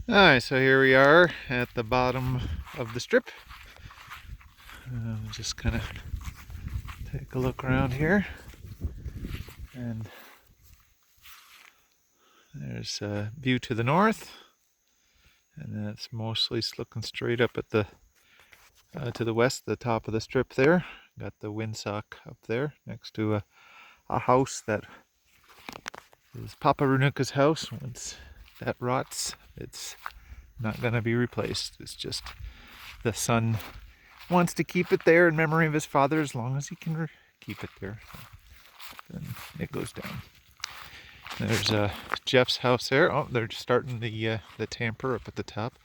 Alright, so here we are at the bottom of the strip. Just kind of take a look around here, and there's a view to the north, and then it's mostly looking straight up at the to the west, the top of the strip there. Got the windsock up there next to a house that is Papa Renuka's house. Once that rots, it's not going to be replaced. It's just the son wants to keep it there in memory of his father as long as he can keep it there. So then it goes down. There's Jeff's house there. Oh, they're starting the tamper up at the top.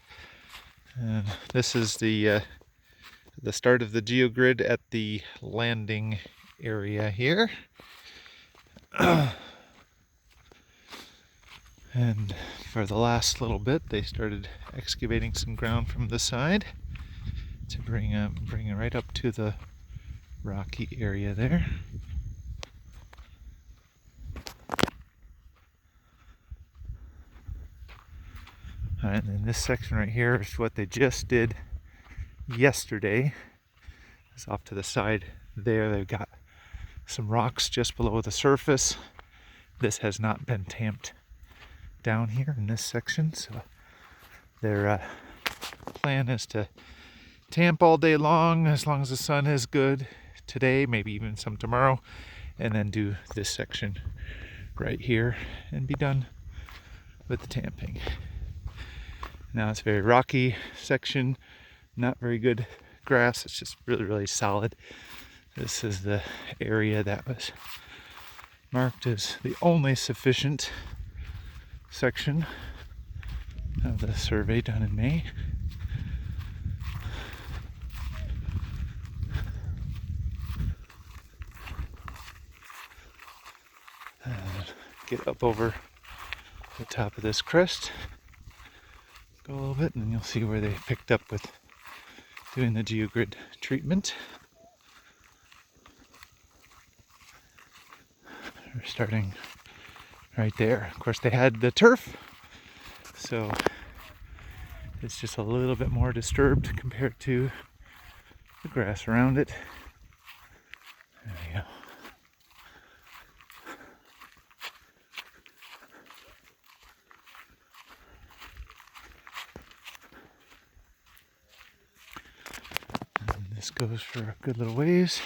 And this is the start of the geogrid at the landing area here. And for the last little bit, they started excavating some ground from the side to bring it right up to the rocky area there. All right, and then this section right here is what they just did yesterday. It's off to the side there. They've got some rocks just below the surface. This has not been tamped down here in this section, so their plan is to tamp all day long as the sun is good today, maybe even some tomorrow, and then do this section right here and be done with the tamping. Now it's a very rocky section, not very good grass. It's just really solid. This is the area that was marked as the only sufficient section of the survey done in May. Get up over the top of this crest, go a little bit, and then you'll see where they picked up with doing the geogrid treatment. We're starting right there. Of course, they had the turf, so it's just a little bit more disturbed compared to the grass around it. There we go. And this goes for a good little ways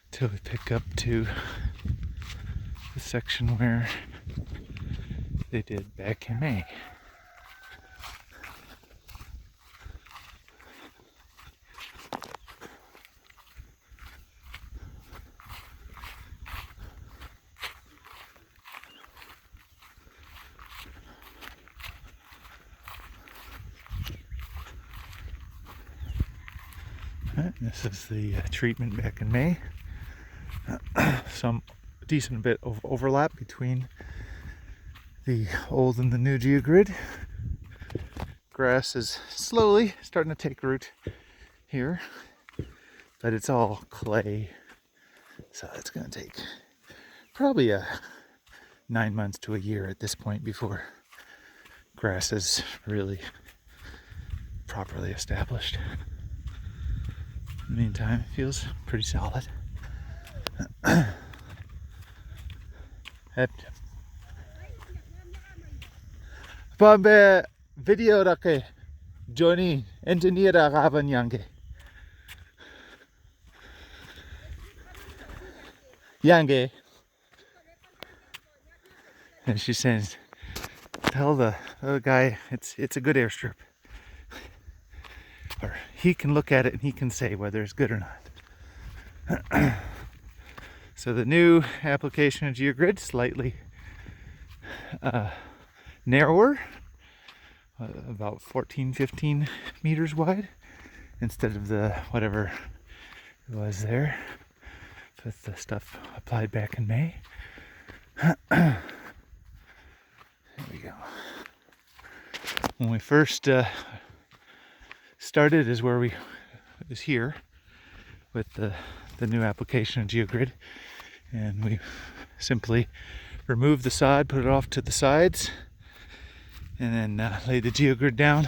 till we pick up to the section where they did back in May. This is the treatment back in May. Some decent bit of overlap between the old and the new geogrid. Grass is slowly starting to take root here, but it's all clay, so it's going to take probably 9 months to a year at this point before grass is really properly established. In the meantime, it feels pretty solid. Pambe video rake Johnny engineer agaban yange. Yange. And she says, tell the other guy it's a good airstrip. Or he can look at it and he can say whether it's good or not. So the new application of geogrid, slightly narrower, about 14-15 meters wide instead of the whatever it was there with the stuff applied back in May. There we go. When we first started is where we was here with the new application of geogrid, and we simply removed the sod, put it off to the sides, and then lay the geogrid down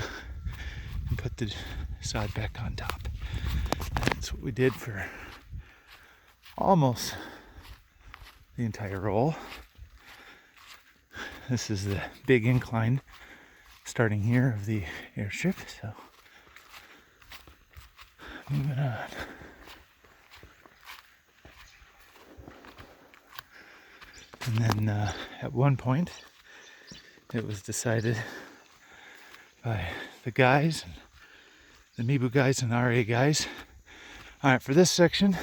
and put the sod back on top. That's what we did for almost the entire roll. This is the big incline starting here of the airstrip, so moving on. And then at one point it was decided by the guys, the Mibu guys and the RA guys, all right, for this section,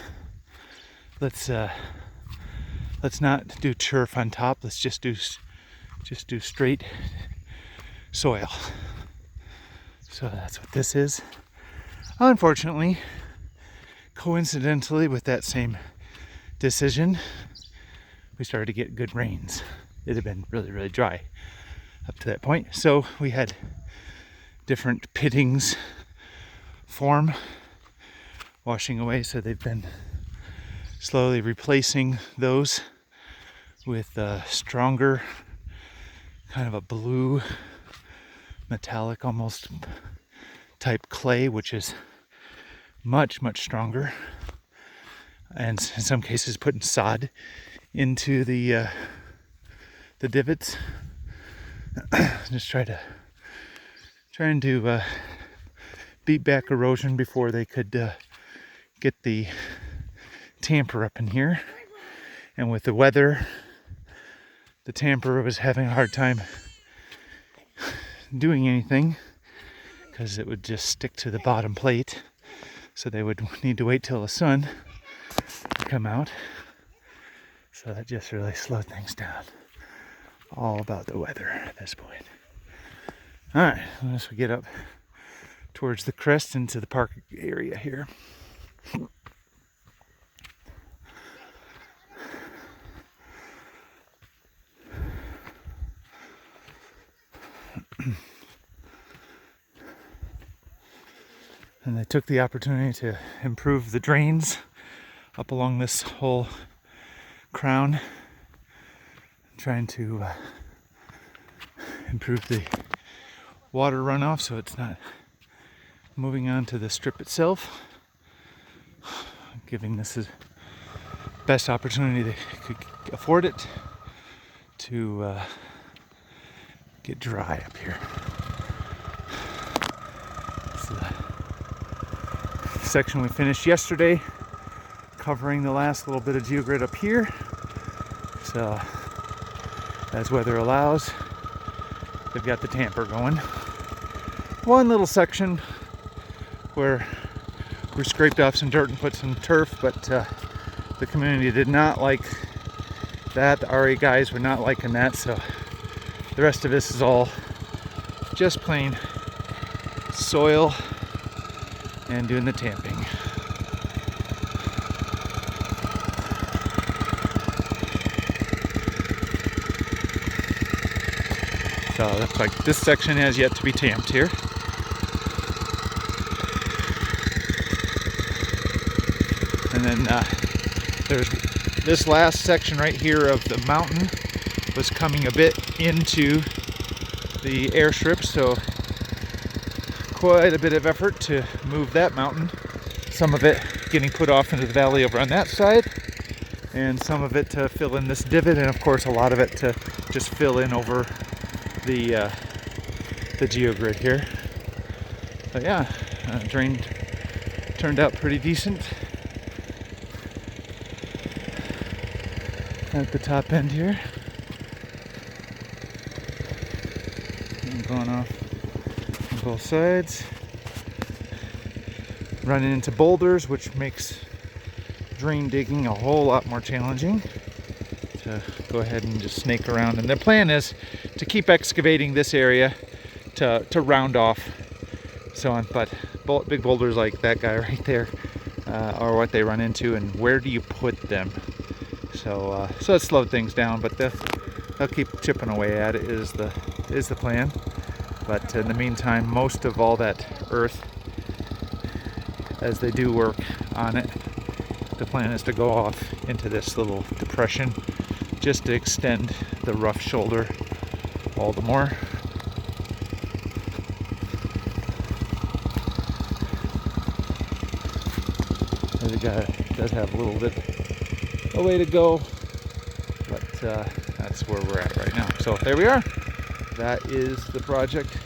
let's not do turf on top. Let's just do straight soil. So that's what this is. Unfortunately, coincidentally with that same decision, we started to get good rains. It had been really, really dry up to that point. So we had different pittings form, washing away. So they've been slowly replacing those with stronger, kind of a blue, metallic almost type clay, which is much, much stronger. And in some cases putting sod into the divots. Just trying to beat back erosion before they could get the tamper up in here. And with the weather, the tamper was having a hard time doing anything because it would just stick to the bottom plate. So they would need to wait till the sun would come out. So that just really slowed things down. All about the weather at this point. All right, as we get up towards the crest into the park area here. And they took the opportunity to improve the drains up along this whole crown, trying to improve the water runoff so it's not moving on to the strip itself, giving this the best opportunity they could afford it to get dry up here. This is the section we finished yesterday, covering the last little bit of geogrid up here. So as weather allows, they've got the tamper going. One little section where we scraped off some dirt and put some turf, but the community did not like that. The RA guys were not liking that, so the rest of this is all just plain soil and doing the tamping. So it looks like this section has yet to be tamped here. And then there's this last section right here of the mountain was coming a bit into the airstrip, so quite a bit of effort to move that mountain. Some of it getting put off into the valley over on that side, and some of it to fill in this divot, and of course a lot of it to just fill in over the geogrid here. But yeah, drain turned out pretty decent at the top end here. And going off on both sides, running into boulders, which makes drain digging a whole lot more challenging. To go ahead and just snake around, and the plan is to keep excavating this area to round off so on, but big boulders like that guy right there are what they run into, and where do you put them? So it slowed things down, but they'll keep chipping away at it is the plan. But in the meantime, most of all that earth, as they do work on it, the plan is to go off into this little depression just to extend the rough shoulder all the more. does have a little bit a way to go, but that's where we're at right now. So there we are. That is the project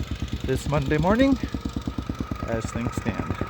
this Monday morning as things stand.